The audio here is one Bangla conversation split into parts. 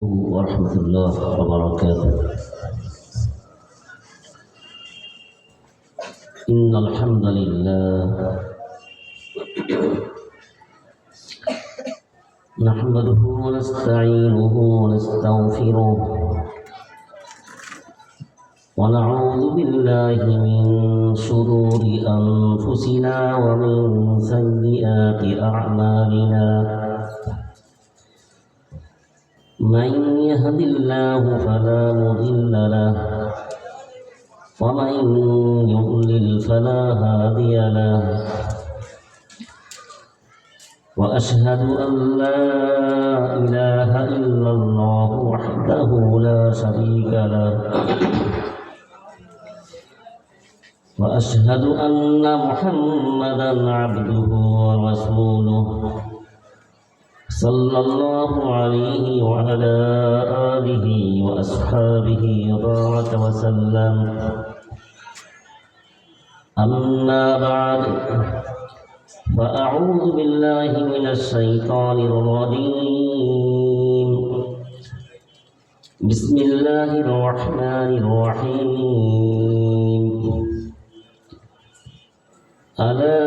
ورحمة الله وبركاته. إن الحمد لله نحمده ونستعينه ونستغفره ونعوذ بالله من شرور أنفسنا ومن سيئات أعمالنا. من يهد الله فلا مضل له ومن يضلل فلا هادي له. وأشهد أن لا إله إلا الله وحده لا شريك له. وأشهد أن محمدا عبده ورسوله صلى الله عليه وعلى آله وأصحابه وبارك وسلم. أما بعد، فأعوذ بالله من الشيطان الرجيم. بسم الله الرحمن الرحيم. ألا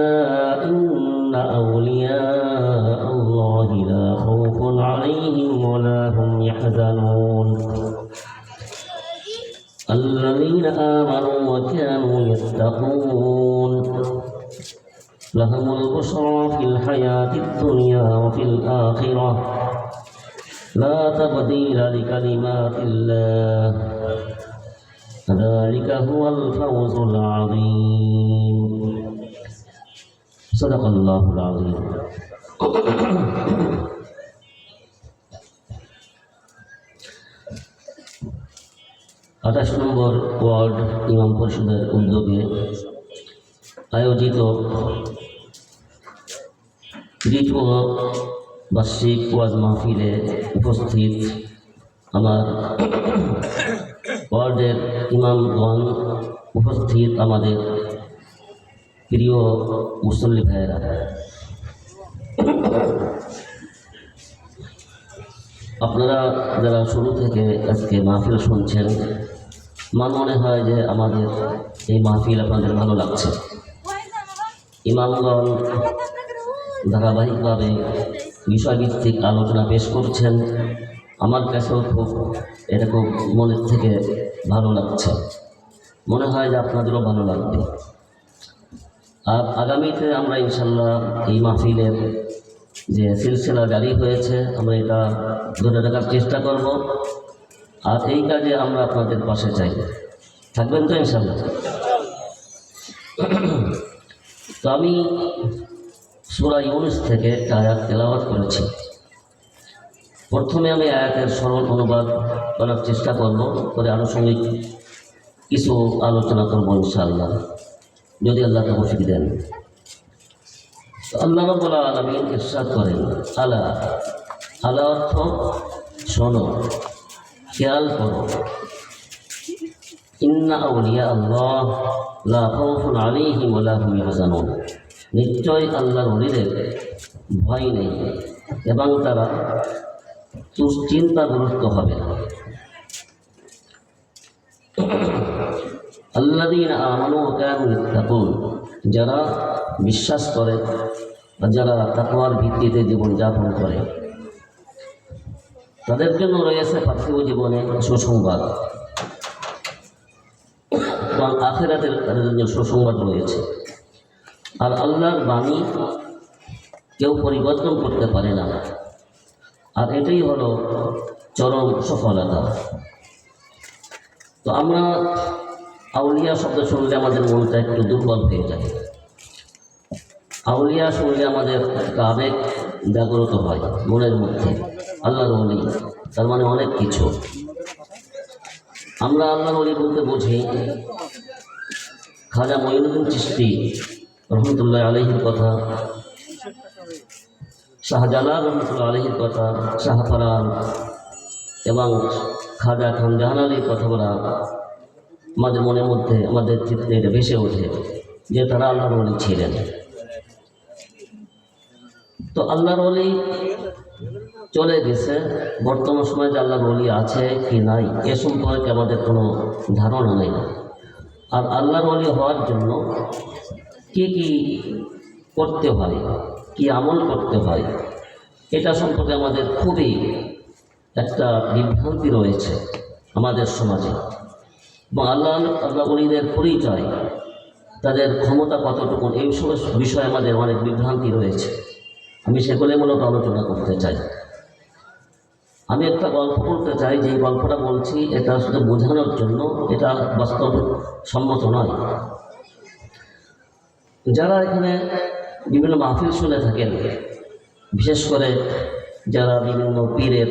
إن أولياء الله لا خوف عليهم ولا هم يحزنون الذين آمنوا وكانوا يتقون لهم البشرى في الحياة الدنيا وفي الآخرة لا تبديل لكلمات الله ذلك هو الفوز العظيم. صدق الله العظيم. 28 নম্বর ওয়ার্ড ইমাম পরিষদের উদ্যোগে আয়োজিত দ্বিতীয় বার্ষিক ওয়াজ মাহফিলে উপস্থিত আমার ওয়ার্ডের ইমামগণ, উপস্থিত আমাদের প্রিয় মুসল্লি ভাইয়েরা, আপনারা যারা শুরু থেকে আজকে মাহফিল শুনছেন, আমার মনে হয় যে আমাদের এই মাহফিল আপনাদের ভালো লাগছে। ইমামগণ ধারাবাহিকভাবে বিষয়ভিত্তিক আলোচনা পেশ করছেন, আমার কাছেও এটা খুব মনের থেকে ভালো লাগছে। মনে হয় যে আপনাদেরও ভালো লাগবে। আর আগামীতে আমরা ইনশাল্লাহ এই মাহফিলের যে সিলসিলা জারি হয়েছে, আমরা এটা ধরে রাখার চেষ্টা করব। আর এই কাজে আমরা আপনাদের পাশে চাই, থাকবেন তো ইনশাল্লাহ? তো আমি সূরা ইউনূস থেকে একটা আয়াত তেলাওয়াত করেছি। প্রথমে আমি আয়াতের সরল অনুবাদ করার চেষ্টা করব, করে আনুষঙ্গিক কিছু আলোচনা করব ইনশাআল্লাহ, যদি আল্লাহ তৌফিক দেন। আল্লাহ রাব্বুল আলামিন ইরশাদ করেন, আলা, আলা অর্থ শোনো, খেয়াল করো। ইন্না আউলিয়া আল্লাহ লা খাউফুন আলাইহিম ওয়া লা হুম ইয়াহজানুন। নিশ্চয় আল্লাহর ওলিদের ভয় নেই এবং তারা দুশ্চিন্তাগ্রস্ত হবে না। আল্লাযীনা আমানু ওয়া কানু ইয়াত্তাকুন, যারা বিশ্বাস করে বা যারা তাকওয়ার ভিত্তিতে জীবনযাপন করে, তাদের জন্য রয়েছে পার্থিব জীবনে সুসংবাদ এবং আখিরাতের তাদের জন্য সুসংবাদ রয়েছে। আর আল্লাহর বাণী কেউ পরিবর্তন করতে পারে না, আর এটাই হলো চরম সফলতা। তো আমরা আউলিয়া শব্দ শুনলে আমাদের মনটা একটু দুর্বল হয়ে যায়। আউলিয়া শুনলে আমাদের একটা আবেগ জাগ্রত হয় মনের মধ্যে। আল্লাহর ওলি তার মানে অনেক কিছু। আমরা আল্লাহর ওলি বলতে বুঝি খাজা মঈনুদ্দিন চিশতি রহমতুল্লাহ আলাইহির কথা, শাহজালাল রহমতুল্লাহ আলাইহির কথা, শাহফরান এবং খাজা খান জাহান আলীর কথাগুলা আমাদের মনের মধ্যে, আমাদের চিত্তে ভেসে ওঠে যে তারা আল্লাহর ওলি ছিলেন। তো আল্লাহর ওলি চলে গেছে, বর্তমান সময়ে যে আল্লাহর ওলি আছে কি নাই এ সম্পর্কে আমাদের কোনো ধারণা নেই। আর আল্লাহর ওলি হওয়ার জন্য কি কি করতে হয়, কি আমল করতে হয়, এটা সম্পর্কে আমাদের খুবই একটা বিভ্রান্তি রয়েছে আমাদের সমাজে। এবং আল্লাহ ওলিদের পরিচয়, তাদের ক্ষমতা কতটুকু, এই সমস্ত বিষয়ে আমাদের অনেক বিভ্রান্তি রয়েছে। আমি সেগুলো মূলত আলোচনা করতে চাই। আমি একটা গল্প বলতে চাই, যে গল্পটা বলছি এটা শুধু বোঝানোর জন্য, এটা বাস্তবসম্মত নয়। যারা এখানে বিভিন্ন মাহফিল শুনে থাকেন, বিশেষ করে যারা বিভিন্ন পীরের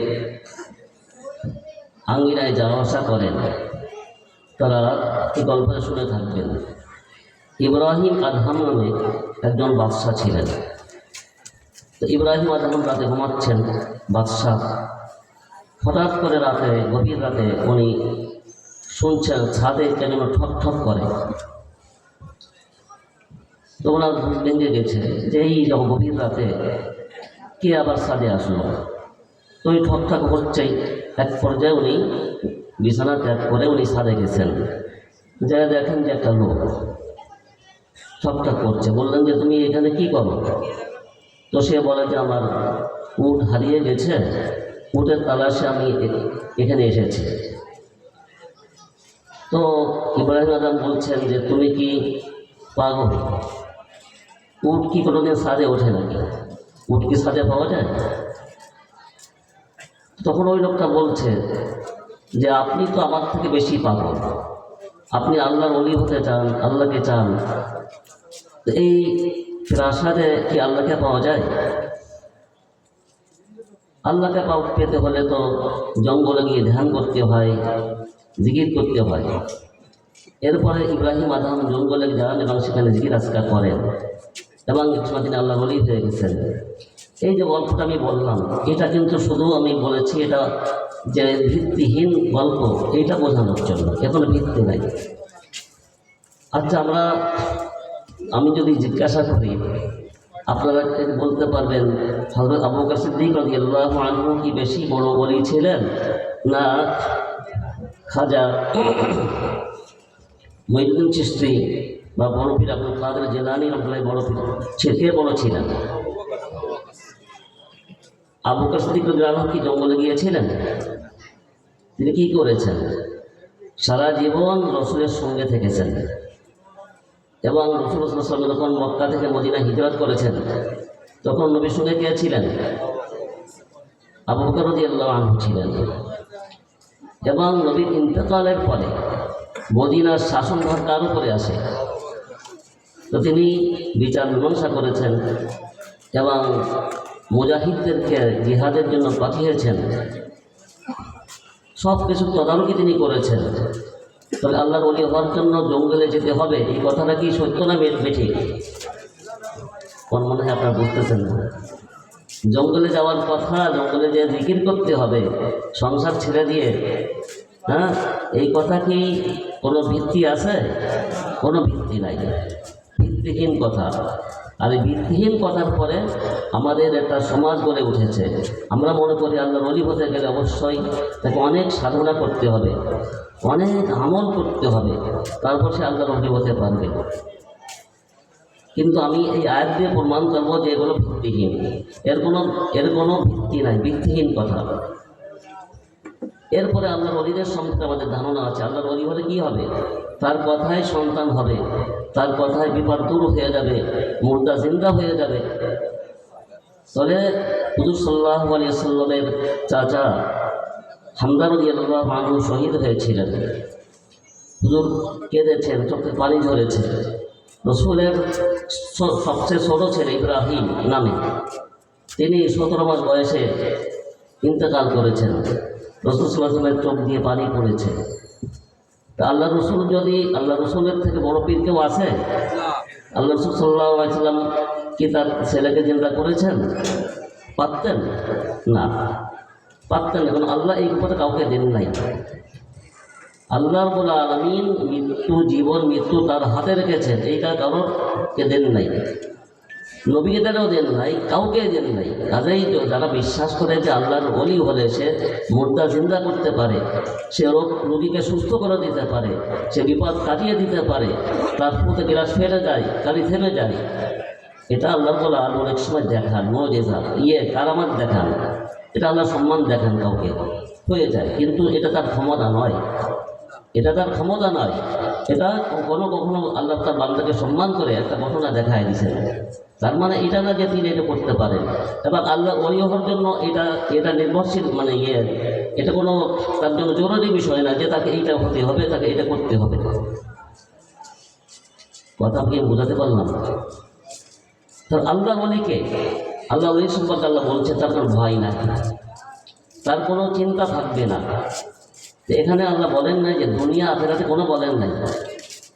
আঙ্গিনায় যাওয়া আসা করেন, তারা এই গল্পটা শুনে থাকবেন। ইব্রাহিম আদহাম নামে একজন বাদশাহ ছিলেন। তো ইব্রাহিম আদহাম রাতে ঘুমাচ্ছেন, বাদশাহ হঠাৎ করে রাতে, গভীর রাতে উনি শুনছেন ছাদে কেন ঠক ঠক করে। তো ওনার ঘুম ভেঙে গেছে যে এই গভীর রাতে কে আবার ছাদে আসলো। তো ওই ঠক ঠক হচ্ছেই। এক পর্যায়ে উনি বিছানা ত্যাগ করে উনি ছাদে গেছেন, যা দেখেন যে একটা লোক ঠকঠাক করছে। বললেন যে তুমি এখানে কি করো? তো সে বলে যে আমার উট হারিয়ে গেছে, উটের তালাশে আমি এখানে এসেছি। তো ইব্রাহিম আদম বলছেন যে তুমি কি পাগল? উট কি কোনোদিন ছাদে ওঠে নাকি? উট কি ছাদে পাওয়া যায়? তখন ওই লোকটা বলছে যে আপনি তো আমার থেকে বেশি পাগল, আপনি আল্লাহর ওলি হতে চান, আল্লাহকে চান, এই প্রাসাদে কি আল্লাহকে পাওয়া যায়? আল্লাহকে পেতে হলে তো জঙ্গলে গিয়ে ধ্যান করতে হয়, জিকির করতে হয়। এরপরে ইব্রাহিম আদম জঙ্গলে যান এবং সেখানে জিকির আজকার করেন এবং তিনি আল্লাহর ওলি হয়ে গেছেন। এই যে গল্পটা আমি বললাম, এটা কিন্তু শুধু আমি বলেছি এটা যে ভিত্তিহীন গল্প, এইটা বোঝানোর জন্য, এখন ভিত্তি নাই। আচ্ছা, আমি যদি জিজ্ঞাসা করি, আপনারা বলতে পারবেন হযরত আবু বকর সিদ্দিক রাদিয়াল্লাহু আনহু কি বেশি বড় ওলি ছিলেন, না খাজা মুঈনুদ্দিন চিশতি বা বড় পীর আব্দুল কাদের জিলানী রাদিয়াল্লাহু বড় পীর কে বড় ছিলেন? আবু বকর সিদ্দিক রাদিয়াল্লাহু আনহু কি জঙ্গলে গিয়েছিলেন? তিনি কি করেছেন? সারা জীবন রাসূলের সঙ্গে থেকেছেন এবং রাসূল সাল্লাল্লাহু আলাইহি ওয়াসাল্লাম যখন মক্কা থেকে মদিনা হিজরত করেছেন তখন নবীর সঙ্গে কে ছিলেন? আবু বকর রাদিয়াল্লাহু আনহু ছিলেন। এবং নবীর ইন্তেকালের পরে মদিনার শাসনভার কার উপরে আসে? তো তিনি বিচার মীমাংসা করেছেন এবং মুজাহিদদেরকে জিহাদের জন্য পাঠিয়েছেন, সব কিছু তদারকি তিনি করেছেন। তবে আল্লাহর ওলি হওয়ার জন্য জঙ্গলে যেতে হবে, এই কথাটা কি সত্য না বেঠি? কোন মনে হয় আপনারা বুঝতেছেন না? জঙ্গলে যাওয়ার কথা, জঙ্গলে যে জিকির করতে হবে সংসার ছেড়ে দিয়ে, হ্যাঁ, এই কথা কি কোনো ভিত্তি আছে? কোনো ভিত্তি নাই, ভিত্তিহীন কথা। আর এই ভিত্তিহীন কথার পরে আমাদের একটা সমাজ গড়ে উঠেছে। আমরা মনে করি আল্লাহর ওলি হতে গেলে অবশ্যই তাকে অনেক সাধনা করতে হবে, অনেক আমল করতে হবে, তারপর সে আল্লাহর ওলি হতে পারবে। কিন্তু আমি এই আয়াত দিয়ে প্রমাণ করবো যে এগুলো ভিত্তিহীন, এর কোনো ভিত্তি নাই, ভিত্তিহীন কথা। এরপরে আল্লাহর ওলিদের সম্পর্কে আমাদের ধারণা আছে। আল্লাহর ওলি হলে কি হবে? তার কথায় সন্তান হবে, তার কথায় বিপদ দূর হয়ে যাবে, মুর্দা জিন্দা হয়ে যাবে। তবে হুজুর সাল্লাল্লাহু আলাইহি ওয়াসাল্লামের চাচা হামজা রাদিয়াল্লাহু আনহু শহীদ হয়েছিলেন। হুজুর কেঁদেছেন, চোখে পানি ঝরেছে। রাসূলের সবচেয়ে ছোট ছেলে ইব্রাহিম নামে, তিনি 17 মাস বয়সে ইন্তেকাল করেছেন। রাসূল সাল্লাল্লাহু আলাইহি ওয়াসাল্লামের চোখ দিয়ে পানি পড়েছে। তা আল্লাহ রসুল যদি, আল্লাহ রসুলের থেকে বড় পীর কেউ আছে? আল্লাহ রসুল সাল্লাল্লাহু আলাইহি ওয়াসাল্লাম কি তার ছেলেকে জিন্দা করেছেন? পারতেন না, পারতেন। এখন আল্লাহ এই কথা কাউকে দেন নাই। আল্লাহ রাব্বুল আলামিন মৃত্যু, জীবন মৃত্যু তার হাতে রেখেছেন, এইটা কারোরকে দেন নাই। নবীদেরও দেন নাই, কাউকে দেন নাই। কাজেই তো যারা বিশ্বাস করে যে আল্লাহর ওলি হলে সে মুর্দা জিন্দা করতে পারে, সে রোগীকে সুস্থ করে দিতে পারে, সে বিপদ কাটিয়ে দিতে পারে, তার ফুতে গ্লাস ফেলে যায়, গাড়ি থেমে যায়, এটা আল্লাহ বলা আর অনেক সময় দেখান মুজিজা কারামাত দেখান, এটা আল্লাহ সম্মান দেখান কাউকে হয়ে যায়, কিন্তু এটা তার ক্ষমতা নয়, এটা তার ক্ষমতা নয়। এটা কখনো কখনো আল্লাহ তার বান্দাকে সম্মান করে একটা ঘটনা দেখায় দিয়েছেন, তার মানে এটা না যে তিনি এটা করতে পারেন। এবং আল্লাহ ওলি হওয়ার জন্য এটা নির্ভরশীল, মানে এটা কোনো তার জন্য জরুরি বিষয় না যে তাকে এইটা হতে হবে, তাকে এটা করতে হবে। কথা কি বোঝাতে পারলাম? তার আল্লাহ ওলিকে, আল্লাহ ওলি সম্পর্কে আল্লাহ বলছে তার কোনো ভয় নাই, তার কোনো চিন্তা থাকবে না। এখানে আল্লাহ বলেন নাই যে দুনিয়া আখেরাতে কোনো বলেন নাই,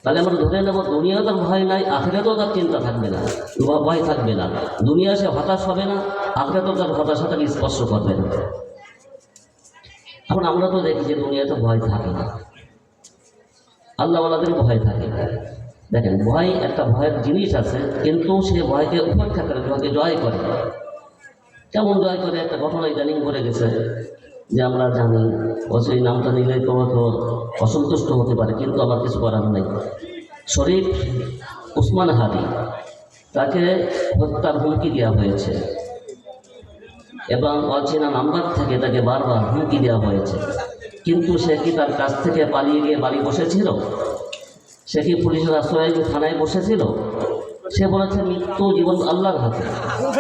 তাহলে আমরা ধরে নেব দুনিয়াও তার ভয় নাই, আখেরাতেও তার চিন্তা থাকবে না, ভয় থাকবে না। দুনিয়া সে হতাশ হবে না, আখেরাতেও তার হতাশাটাকে স্পর্শ করবে না। এখন আমরা তো দেখি যে দুনিয়াতে ভয় থাকে না, আল্লাহ ওয়ালাদের ভয় থাকে। দেখেন, ভয় একটা ভয়ের জিনিস আছে, কিন্তু সে ভয়কে উপেক্ষা করে, ভয়কে জয় করে। কেমন জয় করে? একটা ঘটনা ইদানিং ঘটে গেছে যে আমরা জানি, ও সেই নামটা নিলে তো অসন্তুষ্ট হতে পারে, কিন্তু আমার কিছু করার নেই। শরীফ উসমান হাদি, তাকে হত্যার হুমকি দেওয়া হয়েছে এবং অচেনা নাম্বার থেকে তাকে বারবার হুমকি দেওয়া হয়েছে, কিন্তু সে কি তার কাছ থেকে পালিয়ে গিয়ে বাড়ি বসেছিল? সে কি পুলিশের আশ্রয়ে থানায় বসেছিল? সে বলেছে মৃত্যু জীবন আল্লাহর হাতে,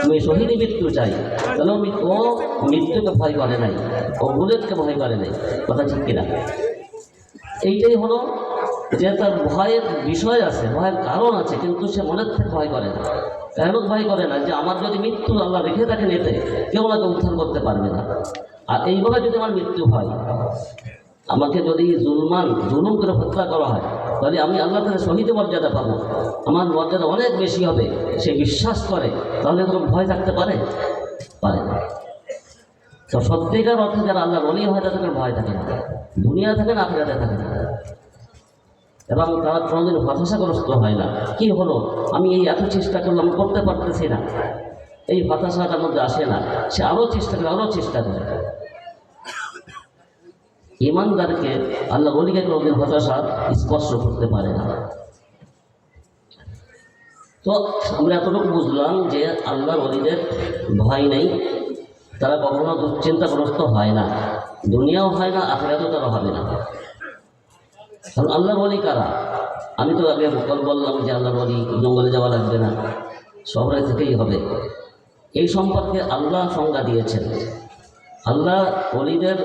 আমি শহীদই মৃত্যু চাই। তাহলে ও মৃত্যুকে ভয় করে নাই, ও বুলেটকে ভয় করে নাই। কথা ঠিক কিনা? এইটাই হলো যে তার ভয়ের বিষয় আছে, ভয়ের কারণ আছে, কিন্তু সে মনের থেকে ভয় করে না। কেন ভয় করে না? যে আমার যদি মৃত্যু আল্লাহ রেখে থাকেন, এতে কেউ না কেউ উদ্ধার করতে পারবে না। আর এইভাবে যদি আমার মৃত্যু হয়, আমাকে যদি জুলুম করে হত্যা করা হয়, তাহলে আমি আল্লাহ তাআলা শহীদ মর্যাদা পাবো, আমার মর্যাদা অনেক বেশি হবে। সে বিশ্বাস করে, তাহলে কোনো ভয় থাকতে পারে না। তো সত্যিকার অর্থে যারা আল্লাহর ওলি হয় তাদের ভয় থাকে না, দুনিয়া থাকে না, আখিরাতে থাকে না, এবং তারা কোনোদিন হতাশাগ্রস্ত হয় না। কি হলো, আমি এই এত চেষ্টা করলাম, করতে পারতেছি না, এই হতাশাটার মধ্যে আসে না। সে আরও চেষ্টা করে। ইমানদারকে আল্লাহ ওলিকে কোনোদিন হতাশা স্পর্শ করতে পারে না। তো আমরা এতটুকু বুঝলাম যে আল্লাহর ওলিদের ভয় নেই, তারা কখনো দুশ্চিন্তাগ্রস্ত হয় না, দুনিয়াও হয় না, আখিরাতেও তারা হবে না। কারণ আল্লাহর ওলি কারা? আমি তো আগে বললাম যে আল্লাহর ওলি জঙ্গলে যাওয়া লাগবে না, শহরে থেকেই হবে। এই সম্পর্কে আল্লাহ সংজ্ঞা দিয়েছেন, আল্লাহ ওলিদের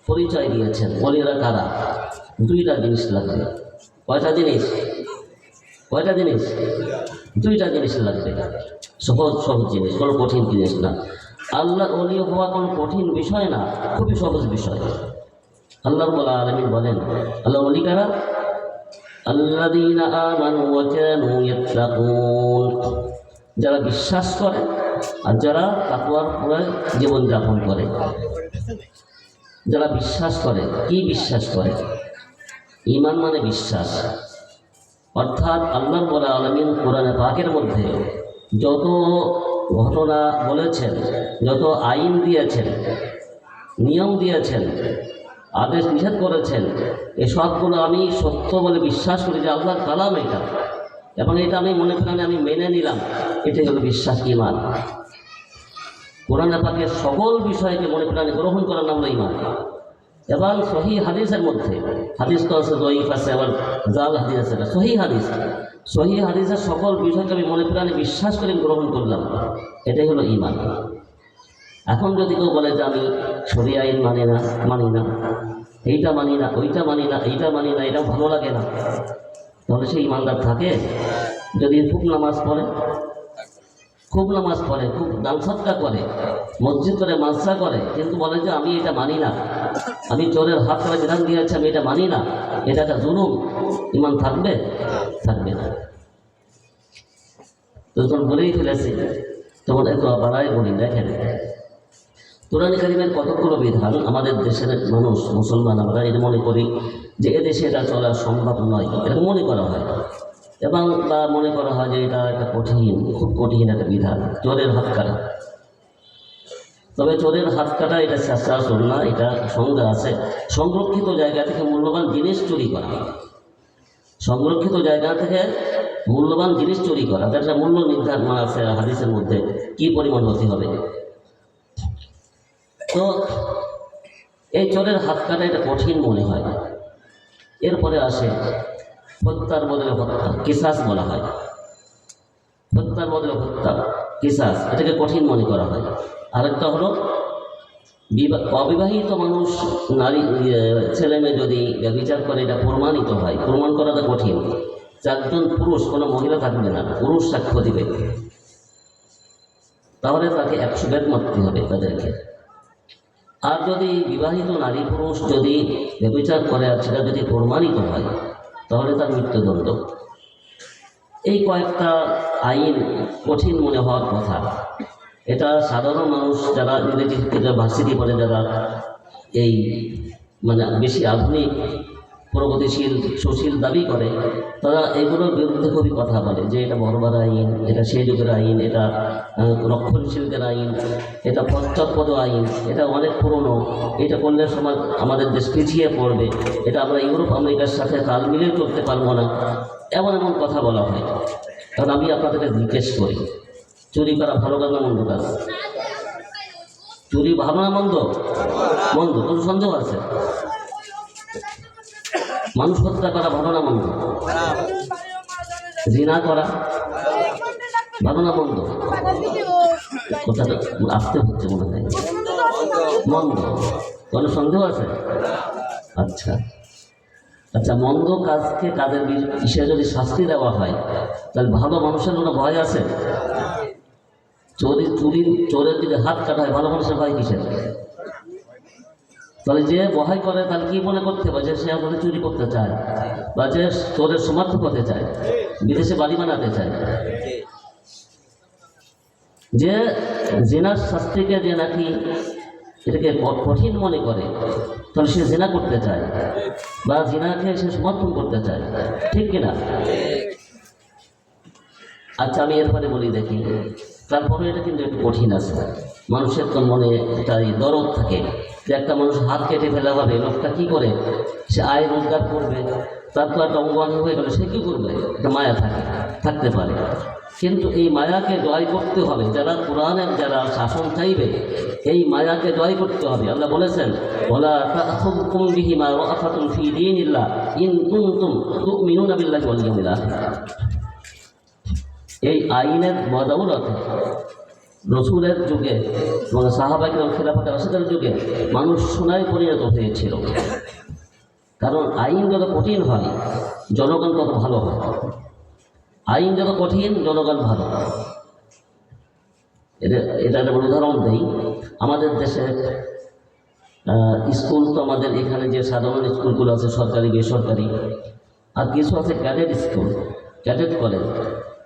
পরিচয় দিয়েছেন। ওলিরা কারা? দুইটা জিনিস লাগবে। কয়টা জিনিস? দুইটা জিনিস লাগবে। সহজ জিনিস, কোনো কঠিন জিনিস না। আল্লাহর ওলি হওয়া কোনো কঠিন বিষয় না, খুবই সহজ বিষয়। আল্লাহ রাব্বুল আলামিন বলেন, আল্লাহর ওলি কারা? আল্লাযীনা আমানু ওয়া কানু ইয়াত্তাকুন, যারা বিশ্বাস করে আর যারা তাকওয়ার পরে জীবনযাপন করে। যারা বিশ্বাস করে, কি বিশ্বাস করে? ঈমান মানে বিশ্বাস। অর্থাৎ আল্লাহ রাব্বুল আলামিন কোরআনে পাকের মধ্যে যত ঘটনা বলেছেন, যত আইন দিয়েছেন, নিয়ম দিয়েছেন, আদেশ নিষেধ করেছেন, এই সবগুলো আমি সত্য বলে বিশ্বাস করি যে আল্লাহর কালাম এটা, এবং এটা আমি মনে প্রাণে আমি মেনে নিলাম। এটাই হলো বিশ্বাস, ঈমান। কোরআনে পাকের সকল বিষয়কে মনে প্রাণে গ্রহণ করার নাম হলো ঈমান। এবং সহিহ হাদিসের মধ্যে, হাদিস তো আছে, দঈফ আছে, আবার জাল হাদিস আছে, সহিহ হাদিসের সকল বিষয়কে আমি মনে প্রাণে বিশ্বাস করে গ্রহণ করলাম, এটাই হলো ঈমান। এখন যদি কেউ বলে যে আমি শরিয়া আইন মানি না, এইটা মানি না, ওইটা মানি না, এইটা মানি না, এটা ভালো লাগে না, তাহলে সে ঈমানদার থাকে? যদি খুব নামাজ পড়ে, খুব দান সদকা করে, মসজিদ করে, মাদ্রাসা করে, কিন্তু বলে যে আমি এটা মানি না, আমি চোরের হাত করে বিধান দিয়েছি, আমি এটা মানি না, এটা একটা জুলুম, ঈমান থাকবে না। তো যখন বলেই ফেলেছি, তখন এত বাড়াই বলি। দেখেন, কোরআন কারীমের কতগুলো বিধান আমাদের দেশের মানুষ, মুসলমান, আমরা এটা মনে করি যে এদেশে এটা চলা সম্ভব নয়, এরকম মনে করা হয়। এবং বা মনে করা হয় যে এটা একটা কঠিন, খুব কঠিন একটা বিধান, চোরের হাত কাটা। তবে চোরের হাত কাটা এটা শাস্ত্র না, এটা সংজ্ঞা আছে। সংরক্ষিত জায়গা থেকে মূল্যবান জিনিস চুরি করা, সংরক্ষিত জায়গা থেকে মূল্যবান জিনিস চুরি করা, তার একটা মূল্য নির্ধারণ আছে হাদিসের মধ্যে, কি পরিমাণ হতে হবে। তো এই চোরের হাত কাটা এটা কঠিন মনে হয়। এরপরে আসে হত্যার বদলে হত্যা, কিসাস বলা হয়। হত্যার বদলে হত্যা, কিসাস, এটাকে কঠিন মনে করা হয়। আরেকটা হলো অবিবাহিত মানুষ, নারী ছেলে মেয়ে যদি বিচার করে এটা প্রমাণিত হয়, প্রমাণ করাটা কঠিন। চারজন পুরুষ, কোনো মহিলা থাকবে না, পুরুষ সাক্ষ্য দিবে, তাহলে তাকে 100 বেত মারতে হবে তাদেরকে। আর যদি বিবাহিত নারী পুরুষ যদি ব্যভিচার করে আর সেটা যদি প্রমাণিত হয়, তাহলে তার মৃত্যুদণ্ড। এই কয়েকটা আইন কঠিন মনে হওয়ার কথা। এটা সাধারণ মানুষ যারা ইংরেজি ভার্সিটি পড়ে, যারা এই মানে বেশি আধুনিক প্রগতিশীল সুশীল দাবি করে, তারা এগুলোর বিরুদ্ধে খুবই কথা বলে যে এটা বর্বর আইন, এটা সেই যুগের আইন, এটা রক্ষণশীলদের আইন, এটা পশ্চাৎপদ আইন, এটা অনেক পুরনো, এটা করলে সমাজ আমাদের দেশ পিছিয়ে পড়বে, এটা আমরা ইউরোপ আমেরিকার সাথে তাল মিলিয়ে করতে পারবো না, এমন এমন কথা বলা হয়। কারণ আমি আপনাদেরকে জিজ্ঞেস করি, চুরি করা ভালো কাজ না মন্দ কাজ? চুরি ভালো না মন্দ? মন্দ, কোনো সন্দেহ আছে? মানুষ হত্যা করা ভালো না মন্দ? জিনা করা ভালো না মন্দ? কথাটা আসতে হচ্ছে মনে হয়, মন্দ, কোনো সন্দেহ আছে? আচ্ছা আচ্ছা, মন্দ কাজকে কাজের বিষয়ে যদি শাস্তি দেওয়া হয়, তাহলে ভালো মানুষের কোনো ভয় আছে? চোরের যদি হাত কাটা হয়, ভালো মানুষের ভয় কিসের? তাহলে যে ভয় করে তাহলে কি মনে করতে হবে? যে সে আমাদের চুরি করতে চায়, বা যে চোরের সমর্থক হতে চায়, বিদেশে বাড়ি বানাতে চায়। যে জিনার শাস্তিকে যে নাকি এটাকে কঠিন মনে করে, তাহলে সে জিনা করতে চায় বা জিনাকে সে সমর্থন করতে চায়, ঠিক কিনা? আচ্ছা, আমি এরপরে বলি দেখি। তারপরে এটা কিন্তু একটু কঠিন আছে। মানুষের তো মনে একটা দরদ থাকে যে একটা মানুষ হাত কেটে ফেলা হবে, লোকটা কি করে? সে আয় রোজগার করবে, তার তো একটা অঙ্গহানি হয়ে গেলে সে কী করবে? একটা মায়া থাকতে পারে, কিন্তু এই মায়াকে জয় করতে হবে। যারা কোরআনের যারা শাসন চাইবে, এই মায়াকে জয় করতে হবে। আল্লাহ বলেছেন, ওয়ালা তাখুযকুম বিহিমা রাআফাতুন ফী দীনিল্লাহ ইন কুনতুম তুমিনুনা বিল্লাহি ওয়াল ইয়াউমিল আখির। এই আইনের বদৌলতে রসুলের যুগে এবং সাহাবা কিরাম খিলাফতে রাশিদের যুগে মানুষ সোনায় পরিণত হয়েছিল। কারণ আইন যত কঠিন হয়, জনগণ তত ভালো হয়। আইন যত কঠিন, জনগণ ভালো। এটা একটা উদাহরণ দেই। আমাদের দেশে স্কুল তো আমাদের এখানে যে সাধারণ স্কুলগুলো আছে, সরকারি বেসরকারি, আর কিছু আছে cadet school, cadet college.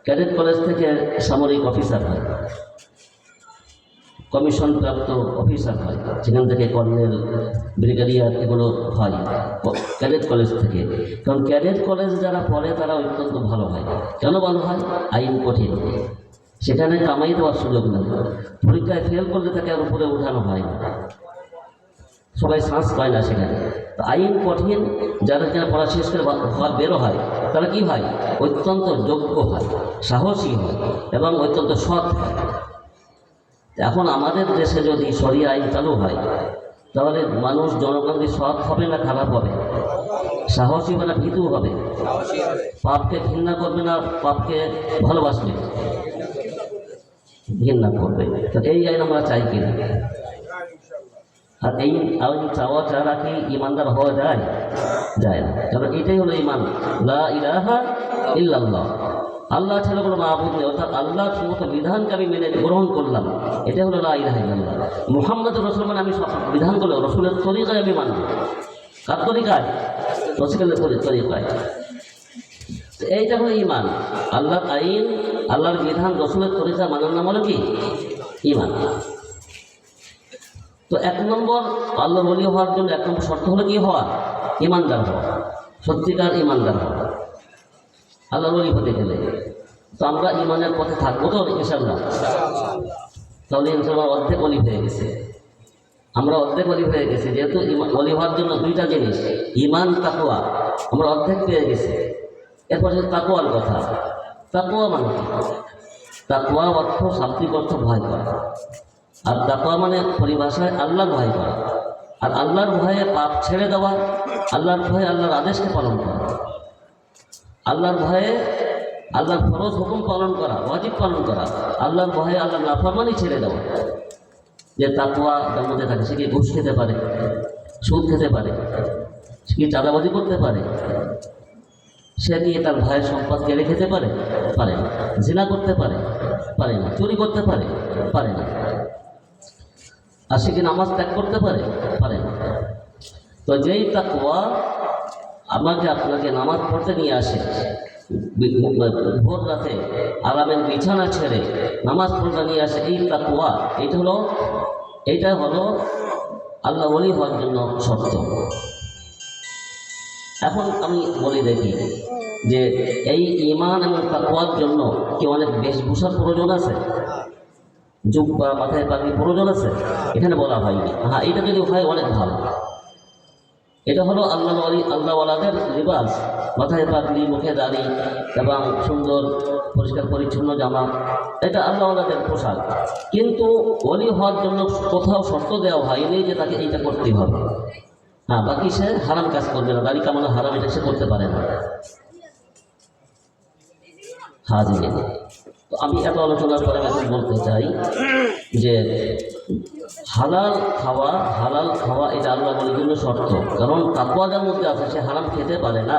Cadet college থেকে সামরিক অফিসার হয়, কমিশন প্রাপ্ত অফিসার হয়, সেখান থেকে কর্নেল, ব্রিগেডিয়ার এগুলো হয় ক্যাডেট কলেজ থেকে। কারণ ক্যাডেট কলেজ যারা পড়ে তারা অত্যন্ত ভালো হয়। কেন ভালো হয়? আইন কঠিন, সেখানে কামাই দেওয়ার সুযোগ নেই, পরীক্ষায় ফেল করলে তাকে আর উপরে উঠানো হয় না, সবাই শ্বাস পায় না সেখানে। তো আইন কঠিন, যারা পড়া শেষ করে বেরো হয়, তারা কি হয়? অত্যন্ত যোগ্য হয়, সাহসী হয় এবং অত্যন্ত সৎ হয়। এখন আমাদের দেশে যদি শরিয়া আইন চালু হয়, তাহলে মানুষ জনগণ সৎ হবে না খারাপ হবে? সাহসী হবে না ভীতু হবে? পাপকে ঘৃণা করবে না পাপকে ভালোবাসবে? ঘৃণা করবে। তো এই আইন আমরা চাই কিনা? আর এই আইন চাওয়া ছাড়া কি ইমানদার হওয়া যায়? যায় না। কারণ এটাই হলো ইমান, লা ইলাহা ইল্লাল্লাহ, আল্লাহ ছাড়া কোনো মাবুদ নেই, অর্থাৎ আল্লাহর সমস্ত বিধানকে আমি মেনে গ্রহণ করলাম, এটা হলো লা ইলাহা ইল্লাল্লাহ। মুহাম্মদুর রাসূল মানে আমি সব বিধানগুলো রসুলের তরিকায় আমি মানব। কার তরিকায়? রসুলের তরিকায়। এইটা হলো ইমান। আল্লাহর আইন, আল্লাহর বিধান রসুলের তরিকা মানার নাম হলো কি? ইমান। তো 1 নম্বর আল্লাহর ওলি হওয়ার জন্য 1 নম্বর শর্ত হলো কি হওয়া? ইমানদার হওয়া, সত্যিকার ইমানদার হওয়া। আল্লাহর ওলি হতে গেলে। তো আমরা ইমানের পথে থাকবো তো ইনশাআল্লাহ? তাহলে ইনশাআল্লাহ অর্ধেক অলি হয়ে গেছে, আমরা অর্ধেক অলি হয়ে গেছি। যেহেতু অলি হওয়ার জন্য দুইটা জিনিস, ইমান তাকওয়া, আমরা অর্ধেক পেয়ে গেছি। এরপর হচ্ছে তাকওয়ার কথা। তাকওয়া মানে কি? তাকওয়া অর্থ, শাব্দিক অর্থ ভয় করা। আর তাকওয়া মানে পরিভাষায় আল্লাহর ভয় করা। আর আল্লাহর ভয়ে পাপ ছেড়ে দেওয়া, আল্লাহর ভয়ে আল্লাহর আদেশকে পালন করা, আল্লাহর ভয়ে আল্লাহর ফরজ হুকুম পালন করা, ওয়াজিব পালন করা, আল্লাহর ভয়ে আল্লাহর নাফরমানি ছেড়ে দেওয়া। যে তাকওয়া যার মধ্যে থাকে, সে কি ঘুষ খেতে পারে, সুদ খেতে পারে, সে কি চাঁদাবাজি করতে পারে, সে কি তার ভাইয়ের সম্পদ কেড়ে খেতে পারে? পারে না। জিনা করতে পারে? পারে না। চুরি করতে পারে? পারে না। আর সে কি নামাজ ত্যাগ করতে পারে? পারে না। তো যেই তাকওয়া আমাকে আপনাকে নামাজ পড়তে নিয়ে আসে, ভোর রাতে আরামের বিছানা ছেড়ে নামাজ পড়তে নিয়ে আসে, এই তাকওয়া, এইটা হলো আল্লাহ ওলি হওয়ার জন্য শর্ত। এখন আমি বলি দেখি যে এই ঈমান এবং তাকওয়ার জন্য কি অনেক বেশভূষার প্রয়োজন আছে? জুব্বা, মাথায় পাগড়ি প্রয়োজন আছে? এখানে বলা হয়নি। হ্যাঁ, এটা যদি হয় অনেক ভালো। এটা হলো আল্লাহওয়ালাদের লিবাস, মাথায় পাগড়ি, মুখে দাড়ি এবং সুন্দর পরিষ্কার পরিচ্ছন্ন জামা, এটা আল্লাহওয়ালাদের পোশাক। কিন্তু ওলি হওয়ার জন্য কোথাও শর্ত দেওয়া হয়নি যে তাকে এইটা করতেই হবে। হ্যাঁ, বাকি সে হারাম কাজ করবে না, দাড়ি কামানো হারাম, এটা সে করতে পারে না। হাজির, তো আমি এত আলোচনার পরে এখন বলতে চাই যে হালাল খাওয়া এটা আল্লাহ বলে জন্য শর্ত। কারণ তাকওয়া যার মধ্যে আছে সে হারাম খেতে পারে না।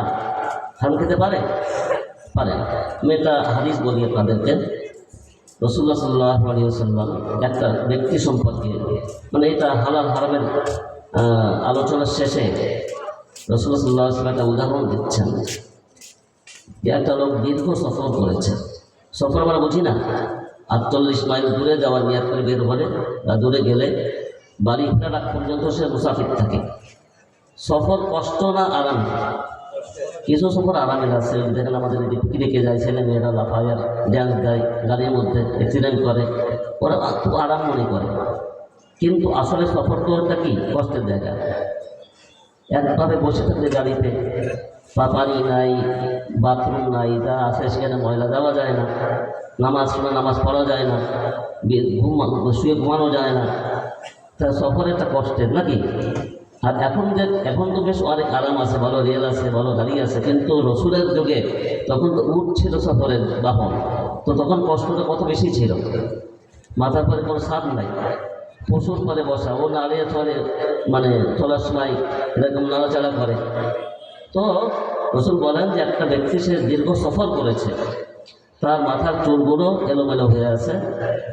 হারাম খেতে পারে? পারে না। আমি একটা হাদিস বলি আপনাদেরকে। রাসূলুল্লাহ সাল্লাল্লাহু আলাইহি ওয়াসাল্লাম একটা ব্যক্তি সম্পর্কে, মানে এটা হালাল হারামের আলোচনার শেষে রাসূলুল্লাহ সাল্লাল্লাহু আলাইহি ওয়াসাল্লাম একটা উদাহরণ দিচ্ছেন যে একটা লোক দীর্ঘ সফর করেছে। সফর আমরা বুঝি না, 48 মাইল দূরে যাওয়ার নিয়াত করে বের হলে বা দূরে গেলে বাড়ি ফেরার আগ পর্যন্ত সে মুসাফির থাকে। সফর কষ্ট না আরাম? কিছু সফর আরামের আছে, দেখেন আমাদের পিকনিকে যায় ছেলে মেয়েরা লাফায় আর ড্যান্স গায়, গাড়ির মধ্যে অ্যাক্সিডেন্ট করে, ওরা খুব আরাম মনে করে। কিন্তু আসলে সফর তো ওটা কি কষ্টের জায়গা। একভাবে বসে থাকলে গাড়িতে, পানি নাই, বাথরুম নাই, যা আছে সেখানে ময়লা দেওয়া যায় না, নামাজ পড়া যায় না, শুয়ে ঘুমানো যায় না। তা সফর একটা কষ্টের নাকি? আর এখন তো বেশ অনেক আরাম আছে, ভালো রেল আছে, ভালো গাড়ি আছে। কিন্তু রসুলের যুগে তখন তো উট ছিল সফরের বাহন, তো তখন কষ্টটা কত বেশি ছিল। মাথার পরে কোনো ছাদ নাই, পশুর পরে বসা, ও নাড়িয়ে চলে, মানে চলার সময় এরকম নাড়াচাড়া করে। তো রসুল বলেন যে একটা ব্যক্তি সে দীর্ঘ সফর করেছে, তার মাথার চুলগুলো এলোমেলো হয়ে আছে,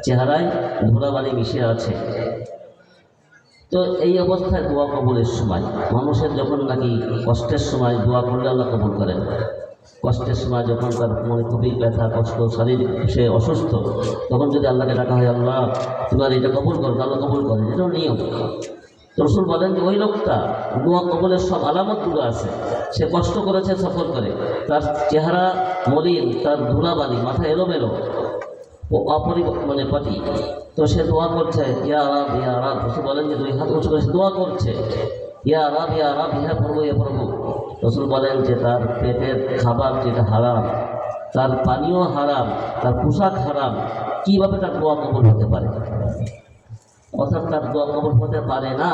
চেহারায় ধুলাবালি মিশে আছে। তো এই অবস্থায় দোয়া কবুলের সময়, মানুষের যখন নাকি কষ্টের সময় দোয়া করলে আল্লাহ কবুল করেন। কষ্টের সময় যখন তার মনে খুবই ব্যথা, কষ্ট, শারীরিক সে অসুস্থ, তখন যদি আল্লাহকে ডাকা হয়, আল্লাহ তোমার এটা কবুল করো, আল্লাহ কবুল করেন, এটাও নিয়ম। তো রসুল বলেন যে ওই লোকটা দোয়া কবুলের সব আলামতগুলো আছে। সে কষ্ট করেছে সফর করে, তার চেহারা মলিন, তার ধুলাবালি, মাথা এলোমেলো, মানে পাটি, তো সে দোয়া করছে, ইয়া রাব ইয়া রাব। রসুল বলেন যে দুই হাত উঁচু করে সে দোয়া করছে, ইয়া রাব ইয়া রাব, ইহা প্রভু ইয়া প্রভু। রসুল বলেন যে তার পেটের খাবার যেটা হারাম, তার পানীয় হারাম, তার পোশাক হারাম, কিভাবে তার দোয়া কবুল হতে পারে? অর্থাৎ তার দোয়া কবুল হতে পারে না।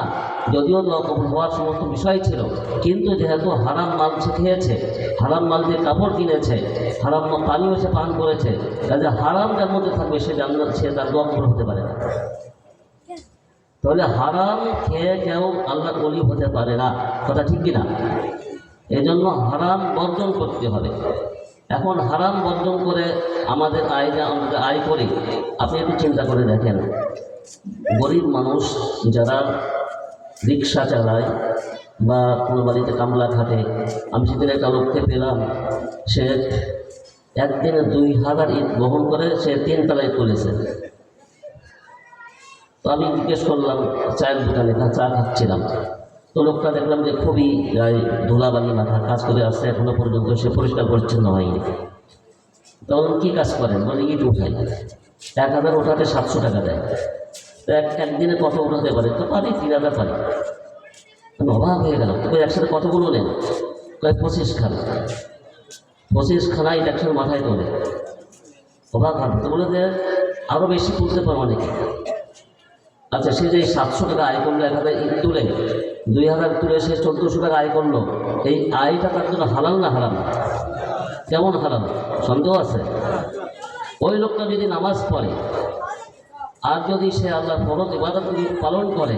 যদিও দোয়া কবুল হওয়ার সমস্ত বিষয় ছিল, কিন্তু যেহেতু হারাম মাল সে খেয়েছে, হারাম মাল দিয়ে কাপড় কিনেছে, হারাম পানীয় সে পান করেছে, কাজে হারাম যার মধ্যে থাকবে সে তার দোয়া কবুল হতে পারে না। তাহলে হারাম খেয়ে কেউ আল্লাহর ওলি হতে পারে না, কথা ঠিক কিনা? এই জন্য হারাম বর্জন করতে হবে। এখন হারাম বর্জন করে আমাদের আয় করি। আপনি একটু চিন্তা করে দেখেন, গরিব মানুষ যারা রিক্সা চালায় বা কোনো বাড়িতে কামলা খাটে, আমি সেদিন একটা লোককে পেলাম, সে একদিনে 2000 ইট বহন করে সে 3 তলায় তুলেছে। তো আমি জিজ্ঞেস করলাম, চায়ের দোকানে চা খাচ্ছিলাম, তো লোকটা দেখলাম যে খুবই ধুলাবালি, মাথা কাজ করে আসছে, এখনো পর্যন্ত সে পরিষ্কার পরিচ্ছন্ন হয়নি। তখন কী কাজ করেন? বলে ইট উঠাই। 1000 ওঠাতে 700 টাকা দেয়। তো একদিনে কত উঠাতে পারে? তো পারি 3000 পারি। আমি অবাক হয়ে গেলাম। তো একসাথে কতগুলো নেন? 25 খানা। 25 খানা ইট একসাথে মাথায় তোলে। অবাক হবে। তো বলে যে আরও বেশি তুলতে পারে অনেকে। আচ্ছা, সে যে 700 টাকা আয় করলো, 1000 ইট তুলে, 2000 তুলে সে 1400 টাকা আয় করলো, এই আয়টা তার জন্য হালাল না হারাম? কেমন হারাম? সন্দেহ আছে? ওই লোকটা যদি নামাজ পড়ে আর যদি সে আল্লাহর ফরজ ইবাদত পালন করে,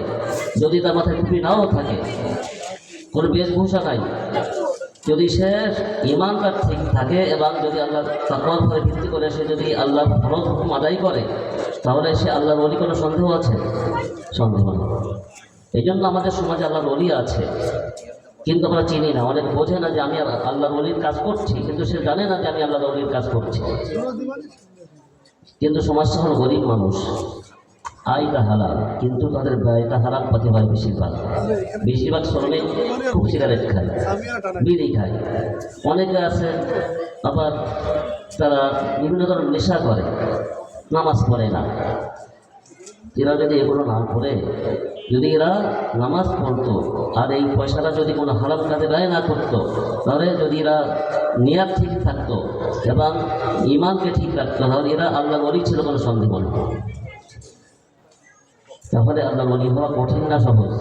যদি তার মাথায় টুপি নাও থাকে, কোনো বেশভূষা নাই, যদি সে ঈমানটা ঠিক থাকে এবং যদি আল্লাহ তাকওয়ার উপরে ভিত্তি করে সে যদি আল্লাহর ফরজ হুকুম আদায় করে, তাহলে সে আল্লাহর ওলি। কোনো সন্দেহ আছে? সন্দেহ নেই। এই জন্য আমাদের সমাজে আল্লাহর ওলি আছে, কিন্তু আমরা চিনি না। অনেক বোঝে না যে আমি আল্লাহর ওলির কাজ করছি, কিন্তু সে জানে না যে আমি আল্লাহর ওলির কাজ করছি। কিন্তু সমাজটা হলো গরিব মানুষ, আয়টা হালাল, কিন্তু তাদের ব্যয়টা হারাম পথে হয়। বেশিরভাগ শ্রমিক খুব সিগারেট খায়, বিড়ি খায়। অনেকে আছে আবার তারা বিভিন্ন ধরনের নেশা করে, নামাজ পড়ে না। এরা যদি এগুলো না করে, যদি এরা নামাজ পড়তো আর এই পয়সাটা যদি কোনো হারাম কাজে ব্যয় না করতো, তাহলে যদি এরা নিয়াত ঠিক থাকতো এবং ঈমানকে ঠিক রাখতো, তাহলে এরা আল্লাহর ওলি ছিল, কোনো সন্দেহ নেই। তাহলে আল্লাহর ওলি হওয়া কঠিন না সহজ?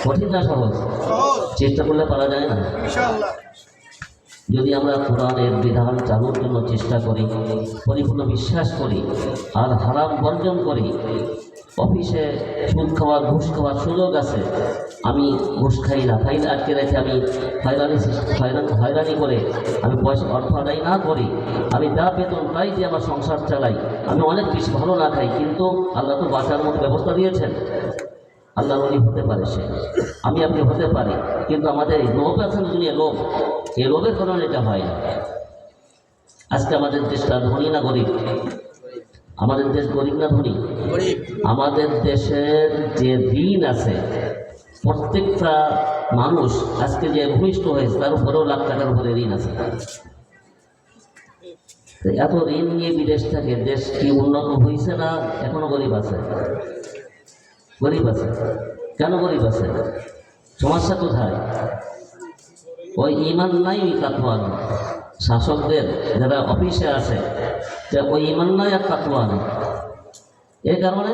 কঠিন না সহজ? চেষ্টা করলে পারা যায় না? যদি আমরা কোরআনের বিধান চালুর জন্য চেষ্টা করি, পরিপূর্ণ বিশ্বাস করি আর হারাম বর্জন করি। অফিসে সুদ খাওয়ার, ঘুষ খাওয়ার সুযোগ আছে, আমি ঘুষ খাই না, ফাইল আটকে রেখে আমি হয়রানি করে আমি পয়সা অর্থ আদায় না করি, আমি যা বেতন তাই দিয়ে আমার সংসার চালাই, আমি অনেক বেশি ভালো না খাই, কিন্তু আল্লাহ তো বাঁচার মতো ব্যবস্থা দিয়েছেন। আল্লাহর ওলি হতে পারে সে, আমি আপনি হতে পারি, কিন্তু আমাদের এই লোভ আছে না, দুনিয়া লোভ, এই লোভের কারণে এটা হয় না। আজকে আমাদের দেশটা ধনী না গরিব? আমাদের দেশ গরিব না ধনী? আমাদের দেশের যে ঋণ আছে, প্রত্যেকটা মানুষ আজকে যে ভূমিষ্ঠ হয়েছে তার উপরেও লাখ টাকার উপরে ঋণ আছে। এত ঋণ নিয়ে বিদেশ থাকে, দেশ কি উন্নত হয়েছে না এখনো গরিব আছে? গরিব আছে। কেন গরিব আছে? সমস্যা কোথায়? ওই ঈমান নাই, ওই তাকওয়া নেই। শাসকদের যারা অফিসে আছে, ওই ঈমান নাই আর তাকওয়া নেই। এই কারণে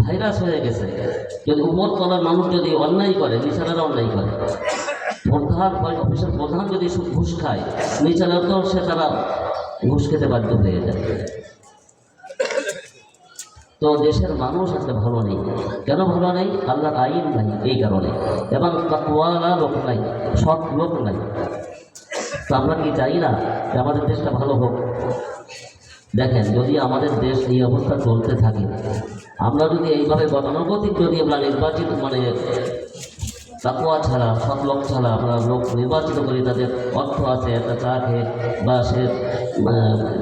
ভাইরাস হয়ে গেছে। যদি উপর তলার মানুষ যদি অন্যায় করে, নিচেরা অন্যায় করে। প্রধান অফিসের প্রধান যদি ঘুষ খায়, নিচেরা তো সে তারা ঘুষ খেতে বাধ্য হয়ে যায়। তো দেশের মানুষ আজকে ভালো নেই। কেন ভালো নেই? আল্লাহর আইন নাই, এই কারণে। এবং তাকওয়ালা লোক নাই, সৎ লোক নাই। তো আমরা কি চাই না যে আমাদের দেশটা ভালো হোক? দেখেন, যদি আমাদের দেশ এই অবস্থা চলতে থাকে, আমরা যদি এইভাবে গতানুগতিক যদি আমরা নির্বাচিত তাকওয়া ছাড়া, সৎ লোক ছাড়া আমরা লোক নির্বাচিত করি, তাদের অর্থ আছে, একটা চা খেয়ে বা সে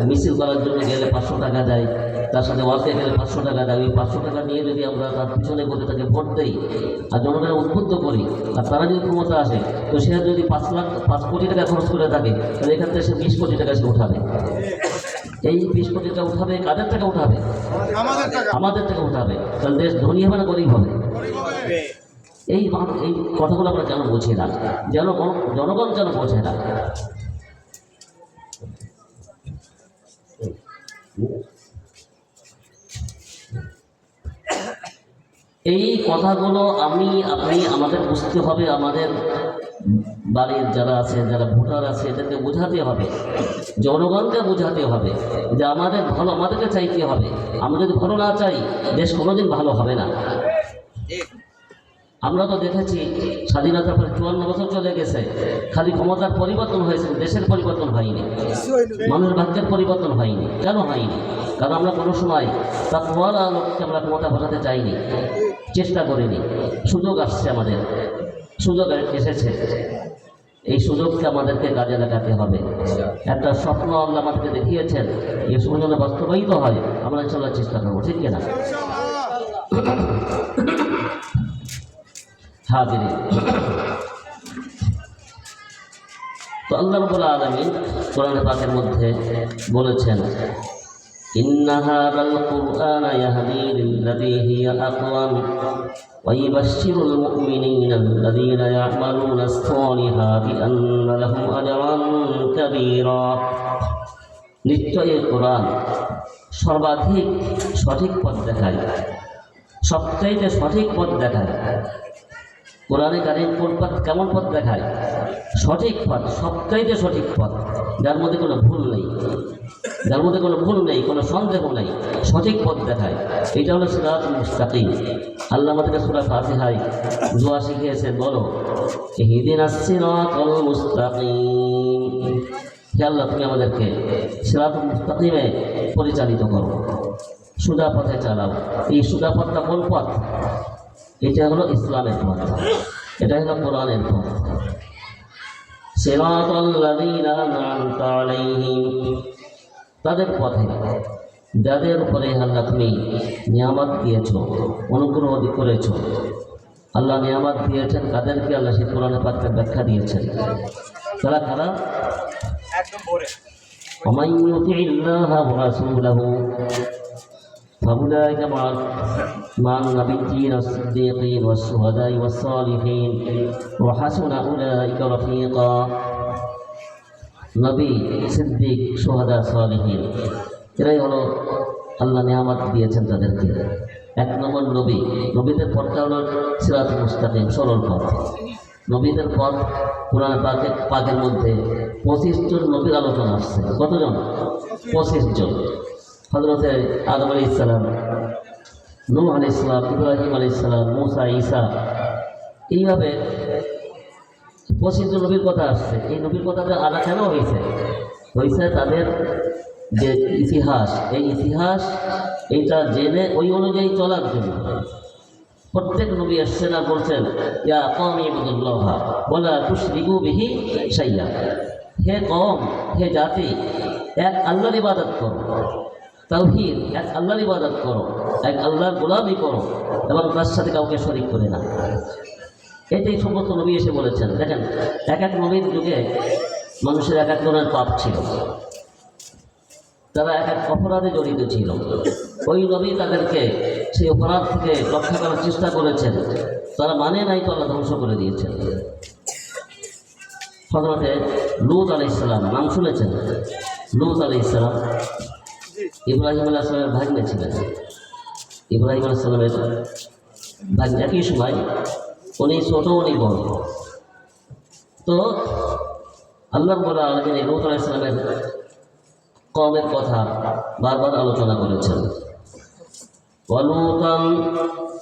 মিছিল করার জন্য গেলে 500 টাকা দেয়, তার সাথে ওয়ার্কে গেলে 500 টাকা দেয়, ওই 500 টাকা নিয়ে যদি আমরা তার পিছনে বলে তাকে ভোট দেই আর জনগণের উদ্বুদ্ধ করি, আর তারা যদি ক্ষমতা আসে, তো সে যদি 5 কোটি টাকা খরচ করে থাকে, তাহলে এখান থেকে সে 20 কোটি টাকা সে উঠাবে। এই 20 কোটি টাকা উঠাবে, কাদের টাকা উঠাবে? আমাদের টাকা উঠাবে। তাহলে দেশ ধনী হবে না গরিব হবে? এই কথাগুলো আমরা যেন বুঝি না, জনগণ যেন বোঝে না। এই কথাগুলো আপনি আমাদের বুঝতে হবে। আমাদের বাড়ির যারা আছে, যারা ভোটার আছে, এদেরকে বোঝাতে হবে, জনগণকে বোঝাতে হবে যে আমাদের ভালো আমাদেরকে চাইতে হবে। আমরা যদি ভালো না চাই, দেশ কোনোদিন ভালো হবে না। আমরা তো দেখেছি স্বাধীনতার পরে 54 বছর চলে গেছে, খালি ক্ষমতার পরিবর্তন হয়েছে, দেশের পরিবর্তন হয়নি, মানুষের ভাগ্যের পরিবর্তন হয়নি। কেন হয়নি? কারণ আমরা কোনো সময় তাকওয়ালা লোককে আমরা ক্ষমতা বোঝাতে চাইনি, চেষ্টা করিনি। সুযোগ আসছে, আমাদের সুযোগ এসেছে, এই সুযোগকে আমাদেরকে কাজে লাগাতে হবে। একটা স্বপ্ন আল্লাহ আমাদেরকে দেখিয়েছেন, এই সময় যেন বাস্তবায়িত হয়, আমরা ইনশাআল্লাহ চেষ্টা করবো, ঠিক কিনা? হাজিরিন, তো আল্লাহ রাব্বুল আলামিন কোরআন পাকের মধ্যে বলেছেন, ইন্না হাযাল কুরআনা ইয়াহদি লিল্লাযী হিয়া আকওয়াম ওয়া ইউবাশশিরুল মুমিনিনা আল্লাযীনা ইয়া'মালুনাস সালিহাতি আন্না লাহুম আজরান কাবীরা। নিশ্চয় এই কোরআন সর্বাধিক সঠিক পথ দেখায়, সবচাইতে সঠিক পথ দেখায়। কোরআনে কারীম কোন পথ, কেমন পথ দেখায়? সঠিক পথ, সবচাইতে সঠিক পথ, যার মধ্যে কোনো ভুল নেই, যার মধ্যে কোনো ভুল নেই, কোনো সন্দেহ নেই, সঠিক পথ দেখায়। এটা হলো সিরাতুল মুস্তাকিম। আল্লাহ আমাদেরকে সূরা ফাতিহায় দোয়া শিখিয়েছেন, বলো ইহদিনাস সিরাতাল মুস্তাকিম। হে আল্লাহ, তুমি আমাদেরকে সিরাতুল মুস্তাকিমে পরিচালিত করো, সোজা পথে চালাও। এই সোজা পথটা কোন পথ? এটা হলো ইসলামের পথ, এটা হলো কোরআনের পথ। সিরাতাল্লাযীনা আন'আমতা আলাইহিম, তাদের পথে যাদের উপরে আল্লাহ তুমি নিয়ামত দিয়েছো, অনুগ্রহ করেছো। আল্লাহ নিয়ামত দিয়েছেন কাদেরকে? আল্লাহ সেই কোরআনে পাকের ব্যাখ্যা দিয়েছেন। তারা কারা? ومن يطع الله ورسوله فأولئك مع النبيين والصديقين والشهداء والصالحين وحسن أولئك رفيقا। নবী, সিদ্দিক, শুহাদা, সালিহিন, এরাই হলো আল্লাহ নিয়ামত দিয়েছেন তাদেরকে। এক নম্বর নবী, নবীদের পথটা হলো সিরাতুল মুস্তাকিম, সরল পথ। নবীদের পথ কোরআন পাকের মধ্যে 25 জন নবীর আলোচনা আসছে। কতজন? 25 জন। হযরতে আদম আলাইহিস সালাম, নূহ আলাইহিস সালাম, ইব্রাহিম আলাইহিস সালাম, মূসা, ঈসা, এইভাবে 25 জন নবীর কথা আসছে। এই নবীর কথাটা আলাদা কেন হয়েছে? তাদের যে ইতিহাস, এই ইতিহাস এইটা জেনে ওই অনুযায়ী চলার জন্য প্রত্যেক নবী এসেছেন আর বলছেন, ইয়া কওমি ইবুদুল্লাহ ওয়ালা তুশরিকু বিহি শাইয়্যা। হে কওম, হে জাতি, এক আল্লাহর ইবাদত করো, তাওহীদ, এক আল্লাহর ইবাদত করো, এক আল্লাহর গোলামি করো এবং তার সাথে কাউকে শরীক করে না। এটাই সমস্ত নবী এসে বলেছেন। দেখেন, এক এক নবীর যুগে মানুষের এক এক ধরনের পাপ ছিল, তারা এক এক অপরাধে জড়িত ছিল। ওই নবী তাদেরকে সেই অপরাধ থেকে রক্ষা করার চেষ্টা করেছেন, তারা মানে নাই তো আল্লাহ ধ্বংস করে দিয়েছেন। হযরতে লূত আলাইহিস সালাম, নাম শুনেছেন? লূত আলাইহিস সালাম ইব্রাহিম আলাইহিস সালামের ভাগ্নে ছিলেন। ইব্রাহিম আলাইহিস সালামের ভাগ্নে, একই সময় উনি ছোট, উনি বড়। তো আল্লাহ রাব্বুল আলামিন লূত আলাইহিস সালামের কওমের কথা বারবার আলোচনা করেছেন। ওয়ালুতান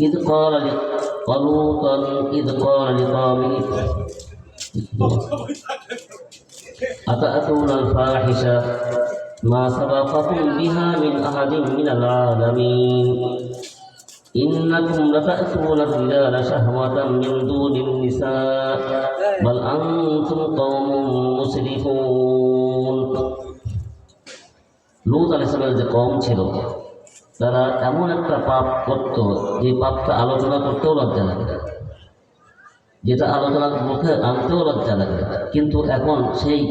ইদ ক্বালা লিকওমিহি আতা'তুনাল ফাহিশা মা সাবাকাকুম বিহা মিন আহাদিন মিনাল আলামিন ইন্নাকুম লাতা'তুনার রিজালা শাহওয়াতাম মিন দুনিন নিসা বাল আনতুম কওমুম মুসরিফুন। লূত আলাইহিস সালামের যে কওম ছিল, তারা এমন একটা পাপ করত যে পাপটা আলোচনা করতেও লজ্জা লাগে, যেটা আলোচনার মুখে আনতেও লজ্জা লাগে। কিন্তু এখন সেই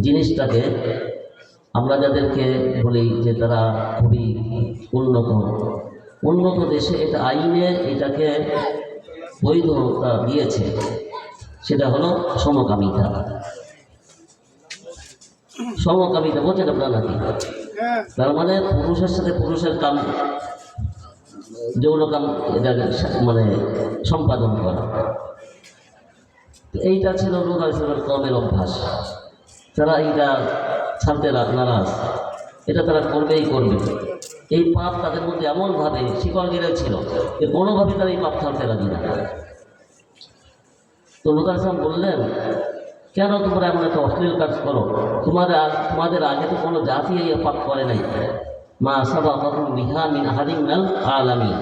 জিনিসটাকে আমরা যাদেরকে বলি যে তারা খুবই উন্নত দেশে এটা আইনে এটাকে বৈধতা দিয়েছে, সেটা হলো সমকামিতা। সমকামিতা বোঝেন আপনারা নাকি? তার মানে পুরুষের সাথে পুরুষের কাম, যৌন কাম, এটা মানে সম্পাদন করা। এইটা ছিল লূত আলাইহিস সালামের কওমের অভ্যাস। তারা এইটা ছাড়তে নারাজ, এটা তারা করবেই করবে। এই পাপ তাদের মধ্যে এমনভাবে শিকড় গেড়েছিল যে কোনোভাবে তারা এই পাপ ছাড়তে রাজি না। তো লূত আলাইহিস সালাম বললেন, কেন তোমরা এমন একটা অশ্লীল কাজ করো? তোমাদের আগে তো কোনো জাতি এই পাপ করে নাই। মা সাবাকাকুম বিহা মিন আহাদিন মিনাল আলামিন,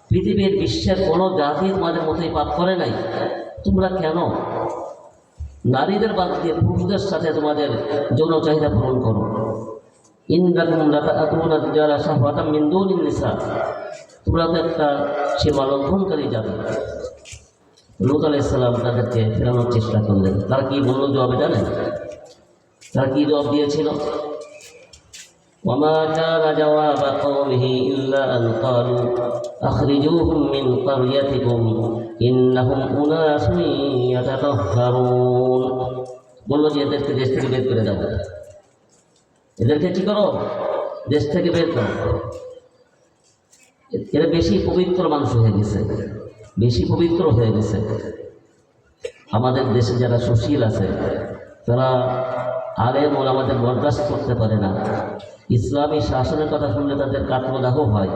পৃথিবীর বিশ্বের কোনো জাতি তোমাদের মতোই পাপ করে নাই। তোমরা কেন নারীদের বাদ দিয়ে পুরুষদের সাথে তোমাদের যৌন চাহিদা পূরণ করো? ইন্নাকুম লাতা'তুনা রিজালা শাহওয়াতাম মিন দুনিন নিসা, তোমরা তো একটা সীমা লঙ্ঘনকারী জাতি। লূত আলাইহিস সালাম তাদেরকে ফেরানোর চেষ্টা করলেন। তারা কি বলল জবাবে জানেন? তারা কি জবাব দিয়েছিল? وما كان جواب قومه إلا أن قالوا أخرجوهم من قريتكم إنهم أناس يتطهرون। বললো যে এদেরকে দেশ থেকে বের করে দাও, এদেরকে কি করো, দেশ থেকে বের করো, এরা বেশি পবিত্র মানুষ হয়ে গেছে, বেশি পবিত্র হয়ে গেছে। আমাদের দেশে যারা সুশীল আছে তারা আলেম ওলামাদের বরদাস্ত করতে পারে না। ইসলামী শাসনের কথা শুনলে তাদের কাঠমোদাহ হয়।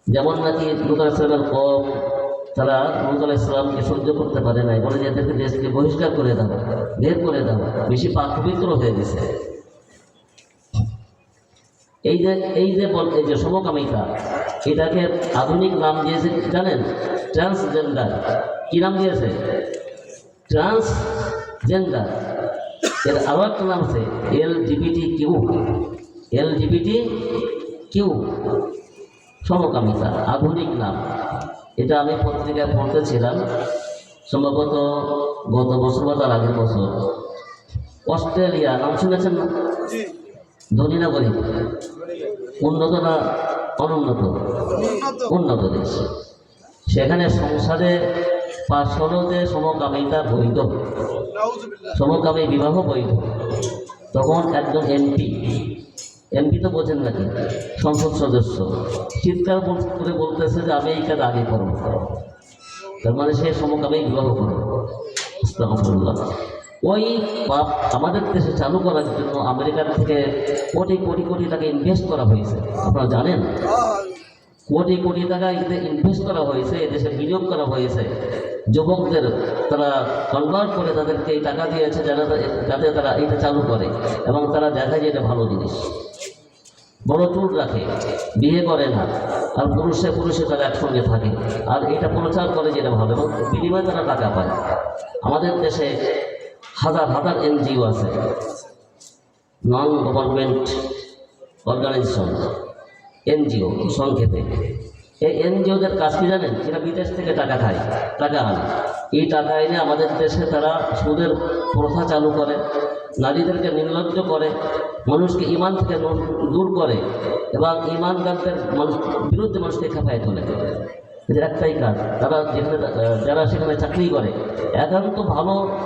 যেমন নাকি লূত আলাইহিস সালামের কওম, তারা লূত আলাইহিস সালামকে সহ্য করতে পারে নাই, বলে যে এদেরকে দেশ থেকে বহিষ্কার করে দাও, বের করে দাও, বেশি পাক পবিত্র হয়ে গেছে। এই যে সমকামিতা, এটাকে আধুনিক নাম দিয়েছে জানেন? ট্রান্সজেন্ডার। কি নাম দিয়েছে? ট্রান্সজেন্ডার। এর আরো একটা নাম আছে LGBTQ। LGBTQ সমকামিতা, আধুনিক নাম। এটা আমি পত্রিকায় পড়তেছিলাম, সম্ভবত গত বছর বা তার আগের বছর। অস্ট্রেলিয়া নাম শুনেছেন না? ধনী না গরিব? উন্নত না অনুন্নত? উন্নত দেশ। সেখানে সংসারে পাশ হলো যে সমকামিতা বৈধ, সমকামী বিবাহ বৈধ। তখন একজন এমপি তো বোঝেন নাকি, সংসদ সদস্য, চিৎকার করে বলতেছে যে আমি এই কাজ আগে করবো। তার মানে সে সমকামী বিবাহ করবে। আস্তাগফিরুল্লাহ। ওই পাপ আমাদের দেশে চালু করার জন্য আমেরিকার থেকে কোটি কোটি কোটি টাকা ইনভেস্ট করা হয়েছে। আপনারা জানেন? কোটি কোটি টাকা ইনভেস্ট করা হয়েছে, এদেশে বিনিয়োগ করা হয়েছে। যুবকদের তারা কনভার্ট করে তাদেরকে এই টাকা দিয়েছে যাতে তারা এটা চালু করে, এবং তারা দেখায় যে এটা ভালো জিনিস। বড় চুল রাখে, বিয়ে করে না, আর পুরুষে তারা একসঙ্গে থাকে, আর এটা প্রচার করে যেটা ভালো, এবং বিনিময়ে তারা টাকা পায়। আমাদের দেশে হাজার হাজার NGO আছে, নন গভর্নমেন্ট অর্গানাইজেশন, NGO সংক্ষেপে। এই NGOদের কাজ কি জানেন? এরা বিদেশ থেকে টাকা খায়, টাকা আনে। এই টাকা এনে আমাদের দেশে তারা সুদের প্রথা চালু করে, নারীদেরকে নির্লজ্জ করে, মানুষকে ইমান থেকে দূর করে, এবং ইমানদারদের বিরুদ্ধে মানুষকে খেপায় তোলে। এদের একটাই কাজ। তারা যারা সেখানে চাকরি করে, একান্ত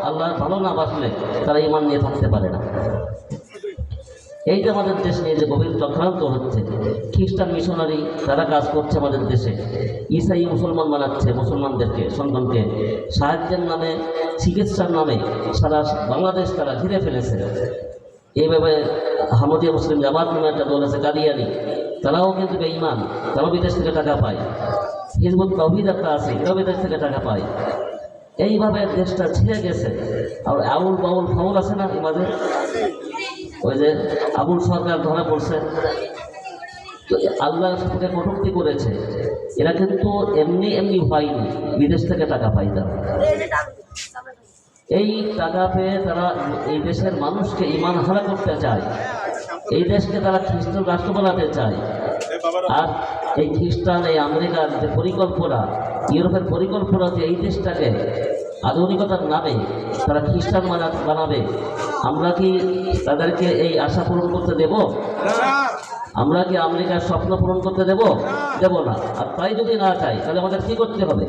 আল্লাহ ভালো না বাসলে তারা ইমান নিয়ে থাকতে পারে না। এই যে আমাদের দেশ নিয়ে যে গভীর চক্রান্ত হচ্ছে, খ্রিস্টান মিশনারি তারা কাজ করছে আমাদের দেশে, ইসাই মুসলমান বানাচ্ছে মুসলমানদেরকে, সন্তানকে সাহায্যের নামে, চিকিৎসার নামে সারা বাংলাদেশ তারা ঘিরে ফেলেছে। এইভাবে আহমদিয়া মুসলিম জামাত নামে একটা দল আছে, কাদিয়ানি, তারাও কিন্তু বেঈমান, তারাও বিদেশ থেকে টাকা পায়। হিজবুত তাওহীদ একটা আছে, এরাও বিদেশ থেকে টাকা পায়। এইভাবে দেশটা ছিঁড়ে গেছে। আর আউল বাউল ফাউল আছে না মাঝে, ওই যে আবুল সরকার ধরা পড়ছে, তো আল্লাহর সাথে কটূক্তি করেছে। এরা কিন্তু এমনি হয়নি, বিদেশ থেকে টাকা পায় তারা। এই টাকা পেয়ে তারা এই দেশের মানুষকে ইমান হারা করতে চায়, এই দেশকে তারা খ্রিস্টান রাষ্ট্র বানাতে চায়। আর এই খ্রিস্টান, এই আমেরিকার যে পরিকল্পনা, ইউরোপের পরিকল্পনা, যে এই দেশটাকে আধুনিকতার নামে তারা খ্রিস্টান বানাবে, আমরা কি তাদেরকে এই আশা পূরণ করতে দেব? আমরা কি আমেরিকার স্বপ্ন পূরণ করতে দেব? দেব না। আর তাই যদি না চাই, তাহলে আমাদের কি করতে হবে?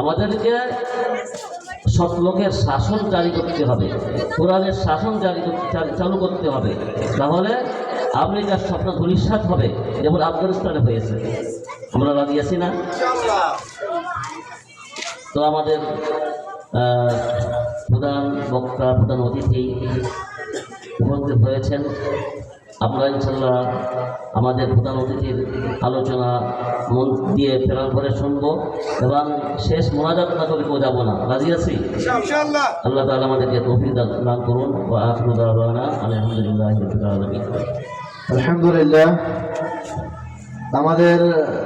আমাদেরকে সৎ লোকের শাসন জারি করতে হবে, কোরআনের শাসন চালু করতে হবে। তাহলে আমেরিকার স্বপ্ন ধূলিসাৎ হবে, যেমন আফগানিস্তানে হয়েছে। আমরা রাজি আছি না? তো আমাদের প্রধান বক্তা, প্রধান অতিথি উপস্থিত হয়েছেন। আমরা ইনশাল্লাহ আমাদের প্রধান অতিথির আলোচনা মন দিয়ে ফেরার পরে শুনবো, এবং শেষ মোনাজাত না করে কেউ যাবো না। রাজি আছি? আল্লাহ তাআলা আমাদেরকে তৌফিক দান করুন। ওয়া আখিরু দাওয়ানা আলহামদুলিল্লাহি রাব্বিল আলামিন। আলহামদুলিল্লাহ। আমাদের